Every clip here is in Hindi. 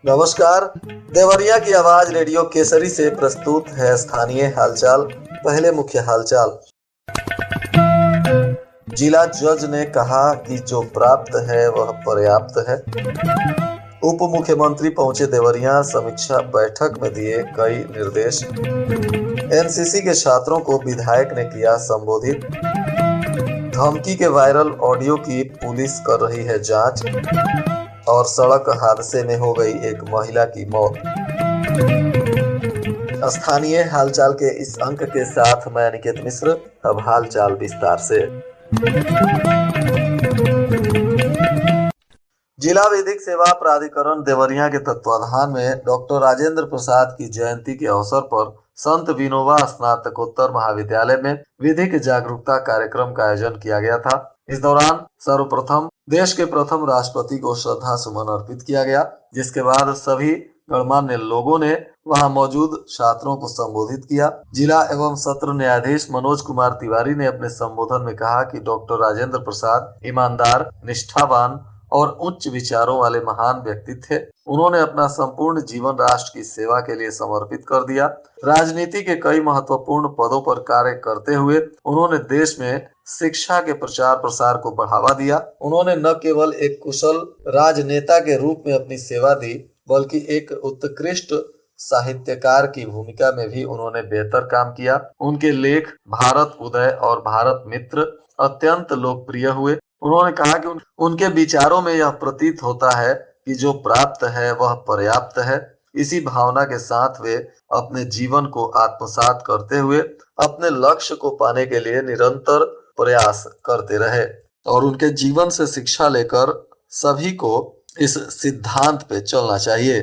नमस्कार। देवरिया की आवाज रेडियो केसरी से प्रस्तुत है स्थानीय हालचाल। पहले मुख्य हालचाल। जिला जज ने कहा कि जो प्राप्त है वह पर्याप्त है। उप मुख्यमंत्री पहुंचे देवरिया, समीक्षा बैठक में दिए कई निर्देश। एनसीसी के छात्रों को विधायक ने किया संबोधित। धमकी के वायरल ऑडियो की पुलिस कर रही है जांच। और सड़क हादसे में हो गई एक महिला की मौत। स्थानीय हालचाल के इस अंक के साथ मैं अनिकेत मिश्र। अब हालचाल विस्तार से। जिला विधिक सेवा प्राधिकरण देवरिया के तत्वाधान में डॉक्टर राजेंद्र प्रसाद की जयंती के अवसर पर संत विनोबा स्नातकोत्तर महाविद्यालय में विधिक जागरूकता कार्यक्रम का आयोजन किया गया था। इस दौरान सर्वप्रथम देश के प्रथम राष्ट्रपति को श्रद्धा सुमन अर्पित किया गया, जिसके बाद सभी गणमान्य लोगों ने वहां मौजूद छात्रों को संबोधित किया। जिला एवं सत्र न्यायाधीश मनोज कुमार तिवारी ने अपने संबोधन में कहा कि डॉक्टर राजेंद्र प्रसाद ईमानदार, निष्ठावान और उच्च विचारों वाले महान व्यक्ति थे। उन्होंने अपना संपूर्ण जीवन राष्ट्र की सेवा के लिए समर्पित कर दिया। राजनीति के कई महत्वपूर्ण पदों पर कार्य करते हुए उन्होंने देश में शिक्षा के प्रचार प्रसार को बढ़ावा दिया। उन्होंने न केवल एक कुशल राजनेता के रूप में अपनी सेवा दी, बल्कि एक उत्कृष्ट साहित्यकार की भूमिका में भी उन्होंने बेहतर काम किया। उनके लेख भारत उदय और भारत मित्र अत्यंत लोकप्रिय हुए। उन्होंने कहा कि उनके विचारों में यह प्रतीत होता है कि जो प्राप्त है वह पर्याप्त है। इसी भावना के साथ वे अपने जीवन को आत्मसात करते हुए अपने लक्ष्य को पाने के लिए निरंतर प्रयास करते रहे और उनके जीवन से शिक्षा लेकर सभी को इस सिद्धांत पे चलना चाहिए।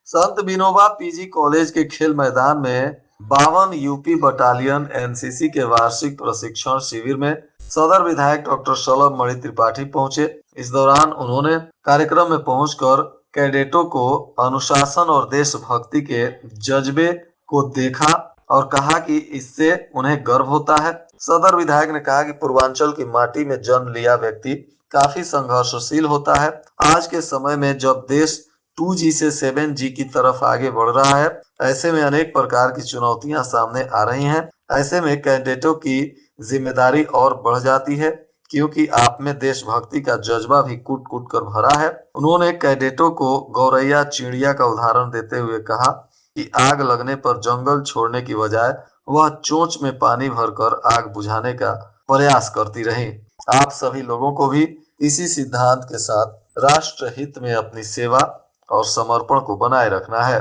संत विनोबा पीजी कॉलेज के खेल मैदान में 52 यूपी बटालियन एनसीसी के वार्षिक प्रशिक्षण शिविर में सदर विधायक डॉक्टर शलभ मणि त्रिपाठी पहुंचे। इस दौरान उन्होंने कार्यक्रम में पहुंचकर कैडेटों को अनुशासन और देशभक्ति के जज्बे को देखा और कहा कि इससे उन्हें गर्व होता है। सदर विधायक ने कहा कि पूर्वांचल की माटी में जन्म लिया व्यक्ति काफी संघर्षशील होता है। आज के समय में जब देश 2G से 7G की तरफ आगे बढ़ रहा है, ऐसे में अनेक प्रकार की चुनौतियां सामने आ रही हैं। ऐसे में कैडेटों की जिम्मेदारी और बढ़ जाती है, क्योंकि आप में देशभक्ति का जज्बा भी कूट कूट कर भरा है। उन्होंने कैडेटों को गौरैया चिड़िया का उदाहरण देते हुए कहा कि आग लगने पर जंगल छोड़ने की बजाय वह चोंच में पानी भरकर आग बुझाने का प्रयास करती रही। आप सभी लोगों को भी इसी सिद्धांत के साथ राष्ट्र हित में अपनी सेवा और समर्पण को बनाए रखना है।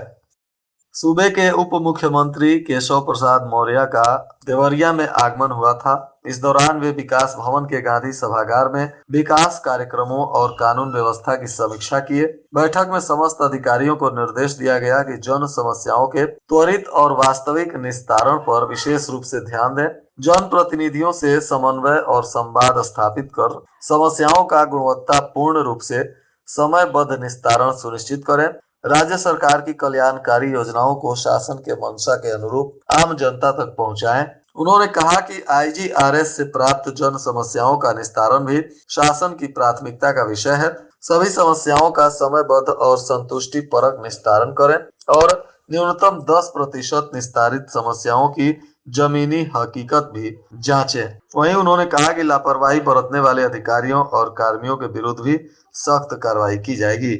सूबे के उप मुख्यमंत्री केशव प्रसाद मौर्य का देवरिया में आगमन हुआ था। इस दौरान वे विकास भवन के गांधी सभागार में विकास कार्यक्रमों और कानून व्यवस्था की समीक्षा किए। बैठक में समस्त अधिकारियों को निर्देश दिया गया कि जन समस्याओं के त्वरित और वास्तविक निस्तारण पर विशेष रूप से ध्यान दें। जन प्रतिनिधियों से समन्वय और संवाद स्थापित कर समस्याओं का गुणवत्तापूर्ण रूप से समयबद्ध निस्तारण सुनिश्चित करें। राज्य सरकार की कल्याणकारी योजनाओं को शासन के मंशा के अनुरूप आम जनता तक पहुंचाएं। उन्होंने कहा कि IGRS से प्राप्त जन समस्याओं का निस्तारण भी शासन की प्राथमिकता का विषय है। सभी समस्याओं का समयबद्ध और संतुष्टि परक निस्तारण करें और न्यूनतम 10% निस्तारित समस्याओं की जमीनी हकीकत भी जांचें। वहीं उन्होंने कहा कि लापरवाही बरतने वाले अधिकारियों और कर्मियों के विरुद्ध भी सख्त कार्रवाई की जाएगी।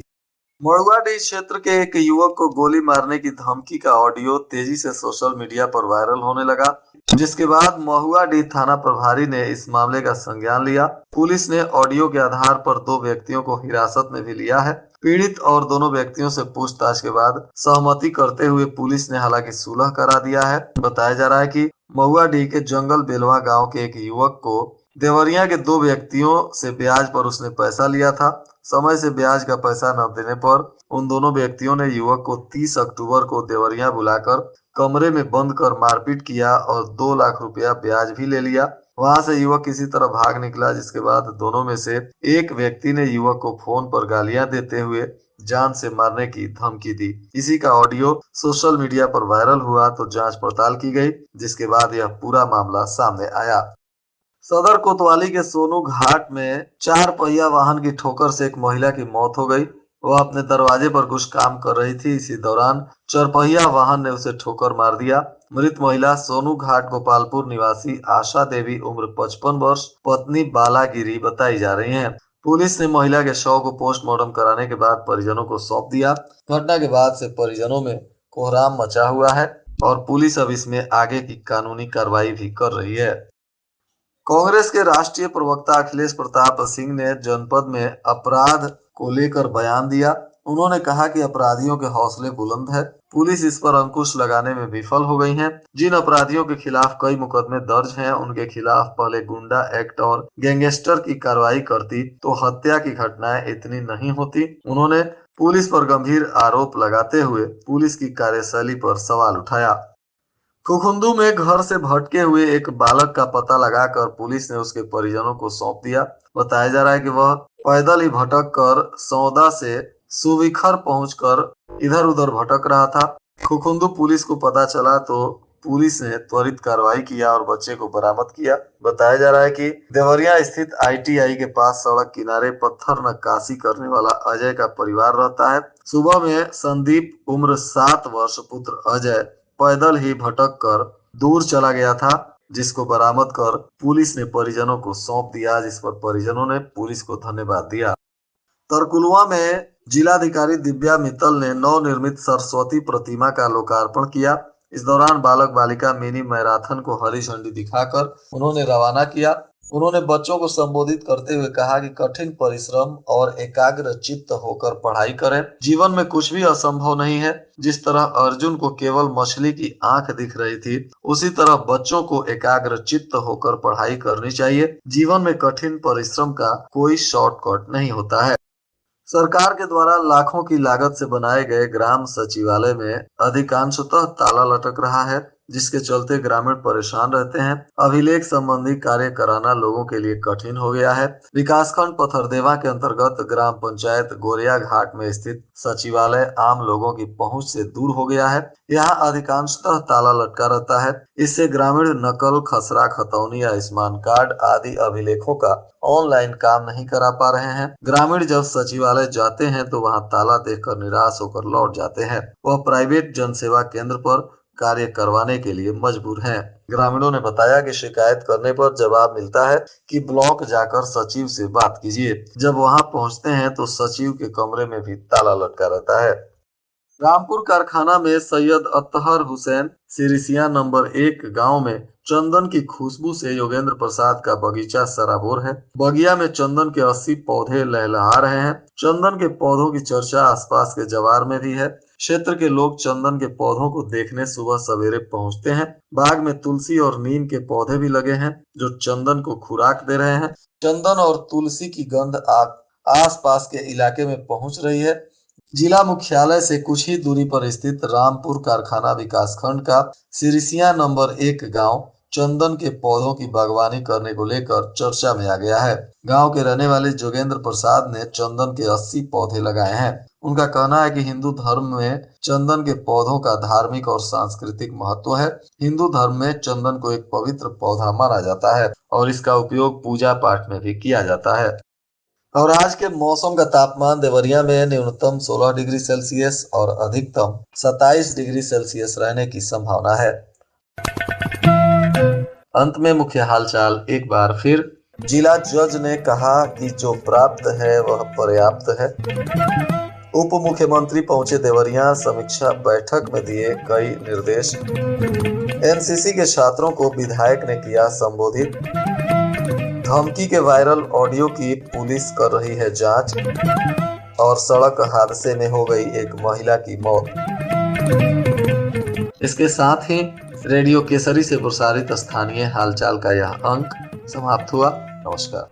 मड़ुआडीह क्षेत्र के एक युवक को गोली मारने की धमकी का ऑडियो तेजी से सोशल मीडिया पर वायरल होने लगा, जिसके बाद महुआडीह थाना प्रभारी ने इस मामले का संज्ञान लिया। पुलिस ने ऑडियो के आधार पर 2 व्यक्तियों को हिरासत में भी लिया है। पीड़ित और दोनों व्यक्तियों से पूछताछ के बाद सहमति करते हुए पुलिस ने हालांकि सुलह करा दिया है। बताया जा रहा है कि महुआडीह के जंगल बेलवा गाँव के एक युवक को देवरिया के 2 व्यक्तियों से ब्याज पर उसने पैसा लिया था। समय से ब्याज का पैसा न देने पर उन दोनों व्यक्तियों ने युवक को 30 अक्टूबर को देवरिया बुलाकर कमरे में बंद कर मारपीट किया और 2 लाख रुपया ब्याज भी ले लिया। वहां से युवक किसी तरह भाग निकला, जिसके बाद दोनों में से एक व्यक्ति ने युवक को फोन पर गालियां देते हुए जान से मारने की धमकी दी। इसी का ऑडियो सोशल मीडिया पर वायरल हुआ तो जांच पड़ताल की गई, जिसके बाद यह पूरा मामला सामने आया। सदर कोतवाली के सोनू घाट में 4 पहिया वाहन की ठोकर से एक महिला की मौत हो गई। वह अपने दरवाजे पर कुछ काम कर रही थी। इसी दौरान 4 पहिया वाहन ने उसे ठोकर मार दिया। मृत महिला सोनू घाट गोपालपुर निवासी आशा देवी उम्र 55 वर्ष पत्नी बालागिरी बताई जा रही है। पुलिस ने महिला के शव को पोस्टमार्टम कराने के बाद परिजनों को सौंप दिया। घटना के बाद से परिजनों में कोहराम मचा हुआ है और पुलिस अब इसमें आगे की कानूनी कार्रवाई भी कर रही है। कांग्रेस के राष्ट्रीय प्रवक्ता अखिलेश प्रताप सिंह ने जनपद में अपराध को लेकर बयान दिया। उन्होंने कहा कि अपराधियों के हौसले बुलंद है, पुलिस इस पर अंकुश लगाने में विफल हो गई है। जिन अपराधियों के खिलाफ कई मुकदमे दर्ज हैं, उनके खिलाफ पहले गुंडा एक्ट और गैंगस्टर की कार्रवाई करती तो हत्या की घटनाएं इतनी नहीं होती। उन्होंने पुलिस पर गंभीर आरोप लगाते हुए पुलिस की कार्यशैली पर सवाल उठाया। खुखुंदू में घर से भटके हुए एक बालक का पता लगाकर पुलिस ने उसके परिजनों को सौंप दिया। बताया जा रहा है कि वह पैदल ही भटक कर सौदा से सुविखर पहुंचकर इधर उधर भटक रहा था। खुखुंदू पुलिस को पता चला तो पुलिस ने त्वरित कार्रवाई किया और बच्चे को बरामद किया। बताया जा रहा है कि देवरिया स्थित ITI के पास सड़क किनारे पत्थर नक्काशी करने वाला अजय का परिवार रहता है। सुबह में संदीप उम्र 7 वर्ष पुत्र अजय पैदल ही भटक कर दूर चला गया था, जिसको बरामद कर पुलिस ने परिजनों को सौंप दिया, जिस पर परिजनों ने पुलिस को धन्यवाद दिया। तरकुलवा में जिलाधिकारी दिव्या मित्तल ने नवनिर्मित सरस्वती प्रतिमा का लोकार्पण किया। इस दौरान बालक बालिका मिनी मैराथन को हरी झंडी दिखाकर उन्होंने रवाना किया। उन्होंने बच्चों को संबोधित करते हुए कहा कि कठिन परिश्रम और एकाग्र चित्त होकर पढ़ाई करें। जीवन में कुछ भी असंभव नहीं है। जिस तरह अर्जुन को केवल मछली की आंख दिख रही थी, उसी तरह बच्चों को एकाग्र चित्त होकर पढ़ाई करनी चाहिए। जीवन में कठिन परिश्रम का कोई शॉर्टकट नहीं होता है। सरकार के द्वारा लाखों की लागत से बनाए गए ग्राम सचिवालय में अधिकांशतः ताला लटक रहा है, जिसके चलते ग्रामीण परेशान रहते हैं। अभिलेख संबंधी कार्य कराना लोगों के लिए कठिन हो गया है। विकासखंड पथरदेवा के अंतर्गत ग्राम पंचायत गोरिया घाट में स्थित सचिवालय आम लोगों की पहुंच से दूर हो गया है। यहाँ अधिकांशतः ताला लटका रहता है। इससे ग्रामीण नकल, खसरा, खतौनी, आयुष्मान कार्ड आदि अभिलेखों का ऑनलाइन काम नहीं करा पा रहे हैं। ग्रामीण जब सचिवालय जाते हैं तो वहां ताला देखकर निराश होकर लौट जाते हैं। वह प्राइवेट जनसेवा केंद्र पर कार्य करवाने के लिए मजबूर हैं। ग्रामीणों ने बताया कि शिकायत करने पर जवाब मिलता है कि ब्लॉक जाकर सचिव से बात कीजिए। जब वहां पहुंचते हैं तो सचिव के कमरे में भी ताला लटका रहता है। रामपुर कारखाना में सैयद अतहर हुसैन सिरिसिया नंबर 1 गांव में चंदन की खुशबू से योगेंद्र प्रसाद का बगीचा सराबोर है। बगिया में चंदन के 80 पौधे लहलहा रहे हैं। चंदन के पौधों की चर्चा आसपास के जवार में भी है। क्षेत्र के लोग चंदन के पौधों को देखने सुबह सवेरे पहुंचते हैं। बाग में तुलसी और नीम के पौधे भी लगे हैं, जो चंदन को खुराक दे रहे हैं। चंदन और तुलसी की गंध आसपास के इलाके में पहुंच रही है। जिला मुख्यालय से कुछ ही दूरी पर स्थित रामपुर कारखाना विकासखंड का सिरिसिया नंबर 1 गांव चंदन के पौधों की बागवानी करने को लेकर चर्चा में आ गया है। गांव के रहने वाले जोगेंद्र प्रसाद ने चंदन के 80 पौधे लगाए हैं। उनका कहना है कि हिंदू धर्म में चंदन के पौधों का धार्मिक और सांस्कृतिक महत्व है। हिंदू धर्म में चंदन को एक पवित्र पौधा माना जाता है और इसका उपयोग पूजा पाठ में भी किया जाता है। और आज के मौसम का तापमान देवरिया में न्यूनतम 16 डिग्री सेल्सियस और अधिकतम 27 डिग्री सेल्सियस रहने की संभावना है। अंत में मुख्य हालचाल एक बार फिर। जिला जज ने कहा कि जो प्राप्त है वह पर्याप्त है। उप मुख्यमंत्री पहुंचे देवरिया, समीक्षा बैठक में दिए कई निर्देश। एनसीसी के छात्रों को विधायक ने किया संबोधित। धमकी के वायरल ऑडियो की पुलिस कर रही है जांच। और सड़क हादसे में हो गई एक महिला की मौत। इसके साथ ही रेडियो केसरी से प्रसारित स्थानीय हालचाल का यह अंक समाप्त हुआ। नमस्कार।